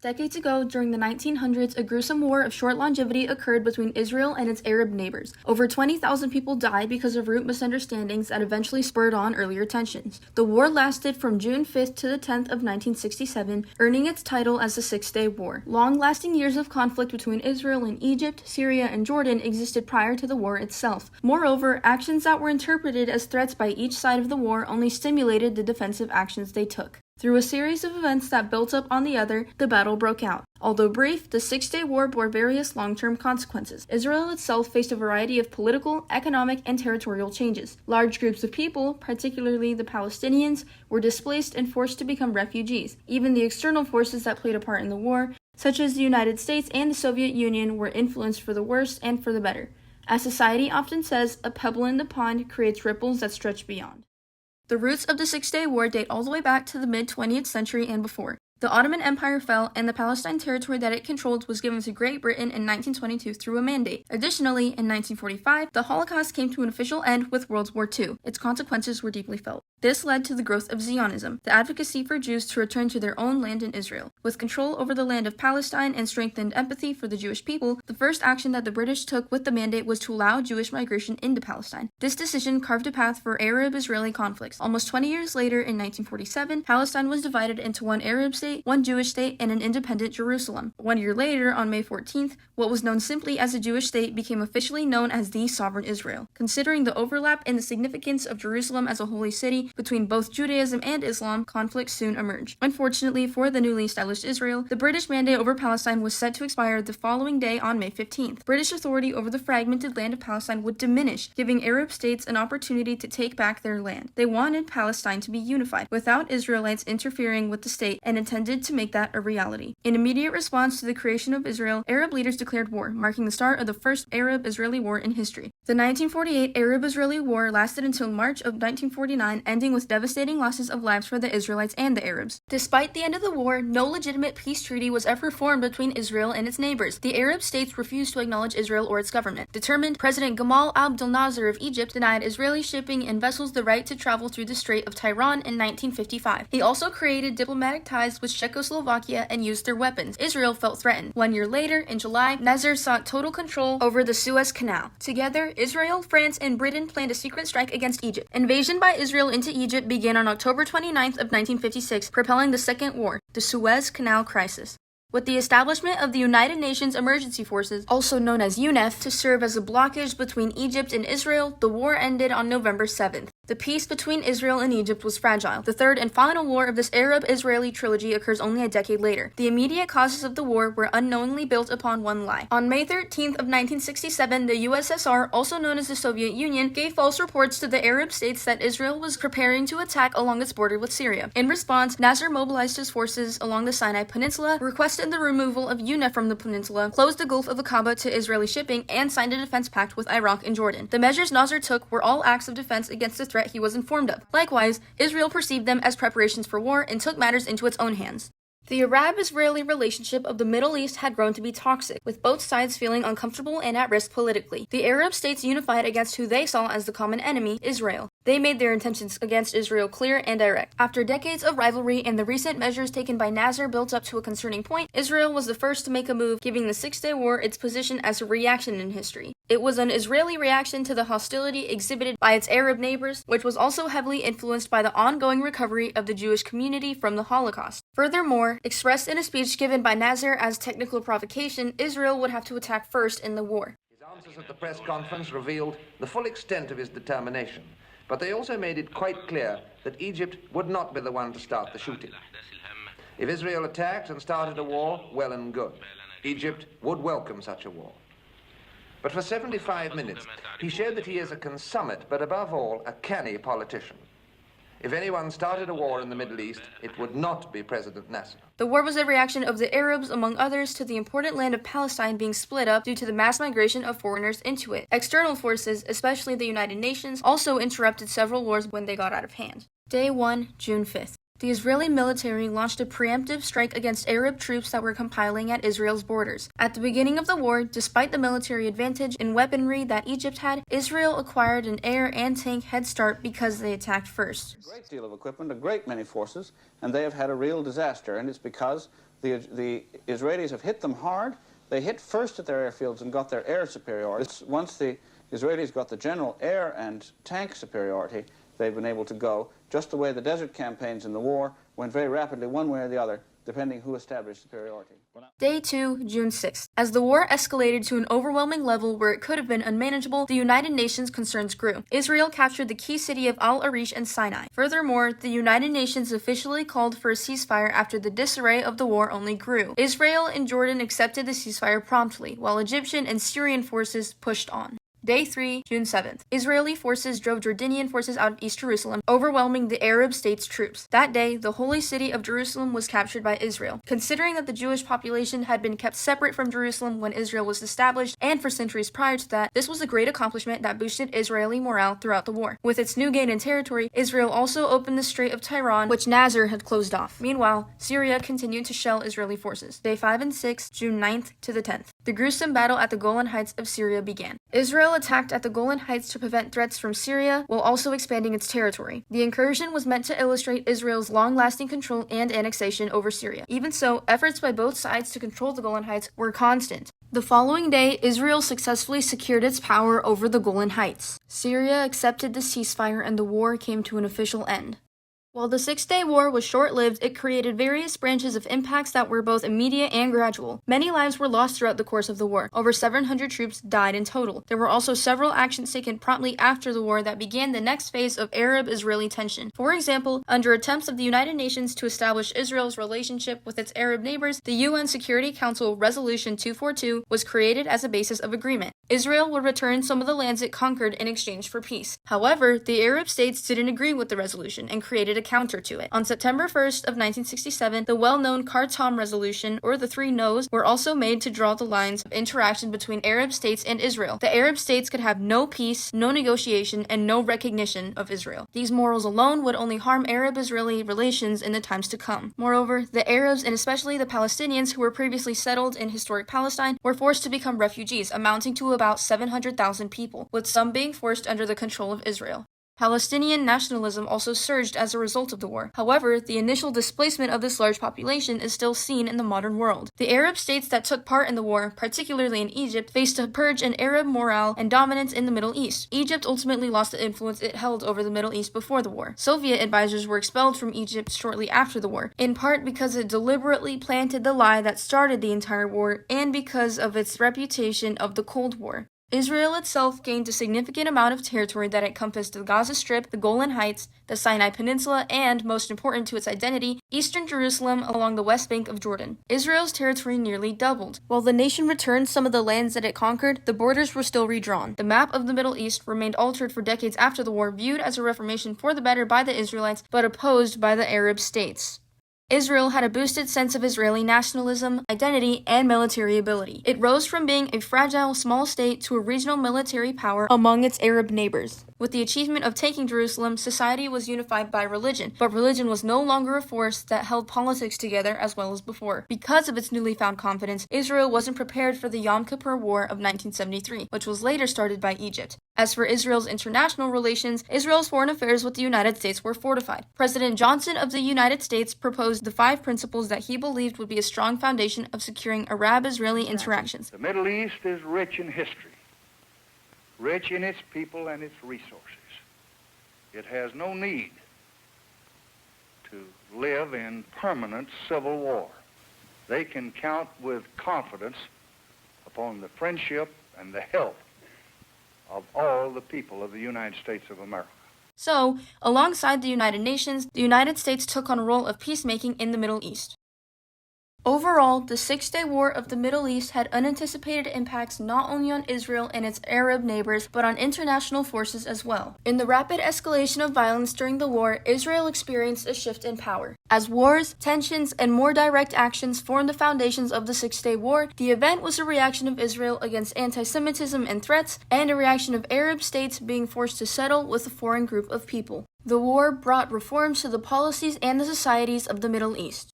Decades ago, during the 1900s, a gruesome war of short longevity occurred between Israel and its Arab neighbors. Over 20,000 people died because of root misunderstandings that eventually spurred on earlier tensions. The war lasted from June 5th to the 10th of 1967, earning its title as the Six-Day War. Long-lasting years of conflict between Israel and Egypt, Syria, and Jordan existed prior to the war itself. Moreover, actions that were interpreted as threats by each side of the war only stimulated the defensive actions they took. Through a series of events that built up on the other, the battle broke out. Although brief, the Six-Day War bore various long-term consequences. Israel itself faced a variety of political, economic, and territorial changes. Large groups of people, particularly the Palestinians, were displaced and forced to become refugees. Even the external forces that played a part in the war, such as the United States and the Soviet Union, were influenced for the worse and for the better. As society often says, a pebble in the pond creates ripples that stretch beyond. The roots of the Six-Day War date all the way back to the mid-20th century and before. The Ottoman Empire fell, and the Palestine territory that it controlled was given to Great Britain in 1922 through a mandate. Additionally, in 1945, the Holocaust came to an official end with World War II. Its consequences were deeply felt. This led to the growth of Zionism, the advocacy for Jews to return to their own land in Israel. With control over the land of Palestine and strengthened empathy for the Jewish people, the first action that the British took with the mandate was to allow Jewish migration into Palestine. This decision carved a path for Arab-Israeli conflicts. Almost 20 years later, in 1947, Palestine was divided into one Arab state, one Jewish state, and an independent Jerusalem. 1 year later, on May 14th, what was known simply as a Jewish state became officially known as the Sovereign Israel. Considering the overlap and the significance of Jerusalem as a holy city between both Judaism and Islam, conflict soon emerged. Unfortunately for the newly established Israel, the British mandate over Palestine was set to expire the following day on May 15th. British authority over the fragmented land of Palestine would diminish, giving Arab states an opportunity to take back their land. They wanted Palestine to be unified, without Israelites interfering with the state, and intended to make that a reality. In immediate response to the creation of Israel, Arab leaders declared war, marking the start of the first Arab-Israeli war in history. The 1948 Arab-Israeli War lasted until March of 1949, ending with devastating losses of lives for the Israelites and the Arabs. Despite the end of the war, no legitimate peace treaty was ever formed between Israel and its neighbors. The Arab states refused to acknowledge Israel or its government. Determined, President Gamal Abdel Nasser of Egypt denied Israeli shipping and vessels the right to travel through the Strait of Tiran in 1955. He also created diplomatic ties with Czechoslovakia and used their weapons. Israel felt threatened. 1 year later, in July, Nasser sought total control over the Suez Canal. Together, Israel, France, and Britain planned a secret strike against Egypt. Invasion by Israel into Egypt began on October 29th of 1956, propelling the Second War, the Suez Canal Crisis. With the establishment of the United Nations Emergency Forces, also known as UNEF, to serve as a blockage between Egypt and Israel, the war ended on November 7th. The peace between Israel and Egypt was fragile. The third and final war of this Arab-Israeli trilogy occurs only a decade later. The immediate causes of the war were unknowingly built upon one lie. On May 13th of 1967, the USSR, also known as the Soviet Union, gave false reports to the Arab states that Israel was preparing to attack along its border with Syria. In response, Nasser mobilized his forces along the Sinai Peninsula, requested the removal of UNEF from the peninsula, closed the Gulf of Aqaba to Israeli shipping, and signed a defense pact with Iraq and Jordan. The measures Nasser took were all acts of defense against the threat he was informed of. Likewise, Israel perceived them as preparations for war and took matters into its own hands. The Arab-Israeli relationship of the Middle East had grown to be toxic, with both sides feeling uncomfortable and at risk politically. The Arab states unified against who they saw as the common enemy, Israel. They made their intentions against Israel clear and direct. After decades of rivalry and the recent measures taken by Nasser built up to a concerning point, Israel was the first to make a move, giving the Six-Day War its position as a reaction in history. It was an Israeli reaction to the hostility exhibited by its Arab neighbors, which was also heavily influenced by the ongoing recovery of the Jewish community from the Holocaust. Furthermore, expressed in a speech given by Nasser as technical provocation, Israel would have to attack first in the war. His answers at the press conference revealed the full extent of his determination, but they also made it quite clear that Egypt would not be the one to start the shooting. If Israel attacked and started a war, well and good. Egypt would welcome such a war. But for 75 minutes, he showed that he is a consummate, but above all, a canny politician. If anyone started a war in the Middle East, it would not be President Nasser. The war was a reaction of the Arabs, among others, to the important land of Palestine being split up due to the mass migration of foreigners into it. External forces, especially the United Nations, also interrupted several wars when they got out of hand. Day 1, June 5th. The Israeli military launched a preemptive strike against Arab troops that were compiling at Israel's borders. At the beginning of the war, despite the military advantage in weaponry that Egypt had, Israel acquired an air and tank head start because they attacked first. A great deal of equipment, a great many forces, and they have had a real disaster, and it's because the Israelis have hit them hard. They hit first at their airfields and got their air superiority. Once the Israelis got the general air and tank superiority, they've been able to go, just the way the desert campaigns in the war went very rapidly one way or the other, depending who established superiority. Day 2, June 6th. As the war escalated to an overwhelming level where it could have been unmanageable, the United Nations concerns grew. Israel captured the key city of Al-Arish and Sinai. Furthermore, the United Nations officially called for a ceasefire after the disarray of the war only grew. Israel and Jordan accepted the ceasefire promptly, while Egyptian and Syrian forces pushed on. Day 3, June 7th. Israeli forces drove Jordanian forces out of East Jerusalem, overwhelming the Arab states' troops. That day, the holy city of Jerusalem was captured by Israel. Considering that the Jewish population had been kept separate from Jerusalem when Israel was established, and for centuries prior to that, this was a great accomplishment that boosted Israeli morale throughout the war. With its new gain in territory, Israel also opened the Strait of Tiran, which Nasser had closed off. Meanwhile, Syria continued to shell Israeli forces. Day 5 and 6, June 9th to the 10th. The gruesome battle at the Golan Heights of Syria began. Israel attacked at the Golan Heights to prevent threats from Syria while also expanding its territory. The incursion was meant to illustrate Israel's long-lasting control and annexation over Syria. Even so, efforts by both sides to control the Golan Heights were constant. The following day, Israel successfully secured its power over the Golan Heights. Syria accepted the ceasefire and the war came to an official end. While the Six-Day War was short-lived, it created various branches of impacts that were both immediate and gradual. Many lives were lost throughout the course of the war. Over 700 troops died in total. There were also several actions taken promptly after the war that began the next phase of Arab-Israeli tension. For example, under attempts of the United Nations to establish Israel's relationship with its Arab neighbors, the UN Security Council Resolution 242 was created as a basis of agreement. Israel would return some of the lands it conquered in exchange for peace. However, the Arab states didn't agree with the resolution and created a counter to it. On September 1st of 1967, the well-known Khartoum Resolution, or the Three No's, were also made to draw the lines of interaction between Arab states and Israel. The Arab states could have no peace, no negotiation, and no recognition of Israel. These morals alone would only harm Arab-Israeli relations in the times to come. Moreover, the Arabs, and especially the Palestinians who were previously settled in historic Palestine, were forced to become refugees, amounting to about 700,000 people, with some being forced under the control of Israel. Palestinian nationalism also surged as a result of the war. However, the initial displacement of this large population is still seen in the modern world. The Arab states that took part in the war, particularly in Egypt, faced a purge in Arab morale and dominance in the Middle East. Egypt ultimately lost the influence it held over the Middle East before the war. Soviet advisors were expelled from Egypt shortly after the war, in part because it deliberately planted the lie that started the entire war and because of its reputation of the Cold War. Israel itself gained a significant amount of territory that encompassed the Gaza Strip, the Golan Heights, the Sinai Peninsula, and, most important to its identity, eastern Jerusalem along the west bank of Jordan. Israel's territory nearly doubled. While the nation returned some of the lands that it conquered, the borders were still redrawn. The map of the Middle East remained altered for decades after the war, viewed as a reformation for the better by the Israelites, but opposed by the Arab states. Israel had a boosted sense of Israeli nationalism, identity, and military ability. It rose from being a fragile, small state to a regional military power among its Arab neighbors. With the achievement of taking Jerusalem, society was unified by religion, but religion was no longer a force that held politics together as well as before. Because of its newly found confidence, Israel wasn't prepared for the Yom Kippur War of 1973, which was later started by Egypt. As for Israel's international relations, Israel's foreign affairs with the United States were fortified. President Johnson of the United States proposed the 5 principles that he believed would be a strong foundation of securing Arab-Israeli interactions. The Middle East is rich in history, rich in its people and its resources. It has no need to live in permanent civil war. They can count with confidence upon the friendship and the help of all the people of the United States of America. So, alongside the United Nations, the United States took on a role of peacemaking in the Middle East. Overall, the Six-Day War of the Middle East had unanticipated impacts not only on Israel and its Arab neighbors, but on international forces as well. In the rapid escalation of violence during the war, Israel experienced a shift in power. As wars, tensions, and more direct actions formed the foundations of the Six-Day War, the event was a reaction of Israel against anti-Semitism and threats, and a reaction of Arab states being forced to settle with a foreign group of people. The war brought reforms to the policies and the societies of the Middle East.